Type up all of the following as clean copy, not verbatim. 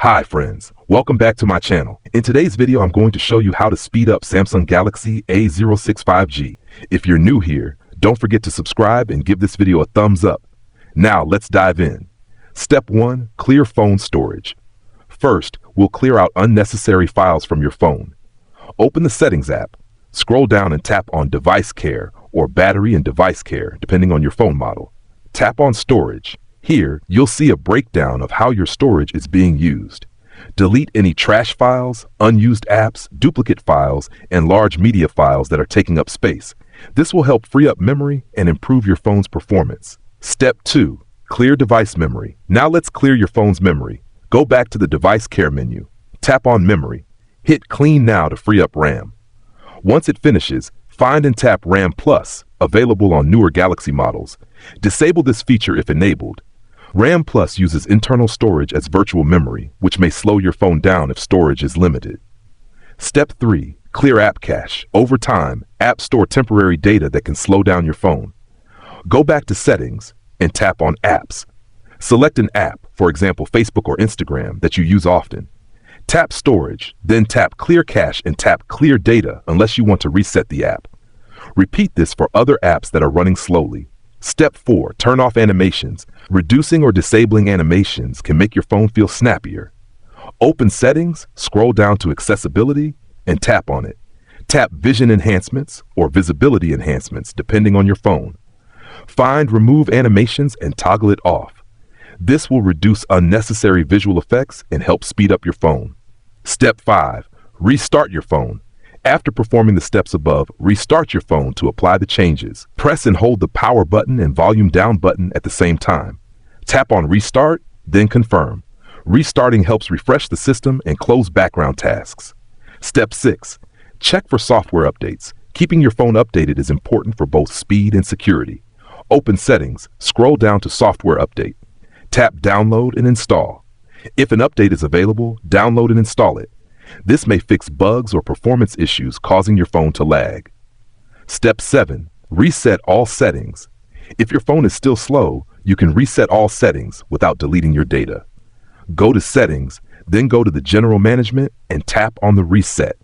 Hi friends, welcome back to my channel. In today's video, I'm going to show you how to speed up Samsung Galaxy A06 5G. If you're new here, don't forget to subscribe and give this video a thumbs up. Now let's dive in. Step 1. Clear phone storage. First, we'll clear out unnecessary files from your phone. Open the Settings app. Scroll down and tap on Device Care or Battery and Device Care, depending on your phone model. Tap on Storage. Here, you'll see a breakdown of how your storage is being used. Delete any trash files, unused apps, duplicate files, and large media files that are taking up space. This will help free up memory and improve your phone's performance. Step 2. Clear device memory. Now let's clear your phone's memory. Go back to the Device Care menu. Tap on Memory. Hit Clean Now to free up RAM. Once it finishes, find and tap RAM Plus, available on newer Galaxy models. Disable this feature if enabled. RAM Plus uses internal storage as virtual memory, which may slow your phone down if storage is limited. Step 3. Clear app cache. Over time, apps store temporary data that can slow down your phone. Go back to Settings and tap on Apps. Select an app, for example Facebook or Instagram, that you use often. Tap Storage, then tap Clear Cache and tap Clear Data unless you want to reset the app. Repeat this for other apps that are running slowly. Step 4. Turn off animations. Reducing or disabling animations can make your phone feel snappier. Open Settings, scroll down to Accessibility, and tap on it. Tap Vision Enhancements or Visibility Enhancements, depending on your phone. Find Remove Animations and toggle it off. This will reduce unnecessary visual effects and help speed up your phone. Step 5. Restart your phone. After performing the steps above, restart your phone to apply the changes. Press and hold the power button and volume down button at the same time. Tap on Restart, then Confirm. Restarting helps refresh the system and close background tasks. Step 6. Check for software updates. Keeping your phone updated is important for both speed and security. Open Settings, scroll down to Software Update. Tap Download and Install. If an update is available, download and install it. This may fix bugs or performance issues causing your phone to lag. Step 7. Reset all settings. If your phone is still slow, you can reset all settings without deleting your data. Go to Settings, then go to the General Management and tap on the Reset.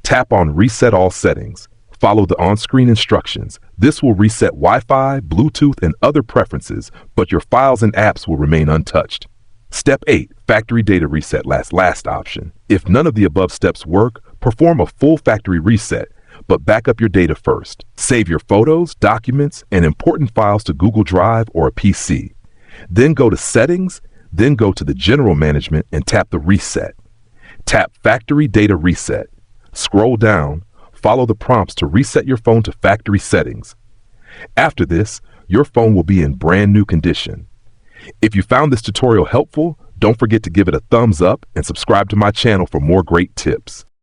Tap on Reset All Settings. Follow the on-screen instructions. This will reset Wi-Fi, Bluetooth, and other preferences, but your files and apps will remain untouched. Step 8. Factory Data Reset. Last option. If none of the above steps work, perform a full factory reset, but back up your data first. Save your photos, documents, and important files to Google Drive or a PC. Then go to Settings, then go to the General Management and tap the Reset. Tap Factory Data Reset. Scroll down, follow the prompts to reset your phone to factory settings. After this, your phone will be in brand new condition. If you found this tutorial helpful, don't forget to give it a thumbs up and subscribe to my channel for more great tips.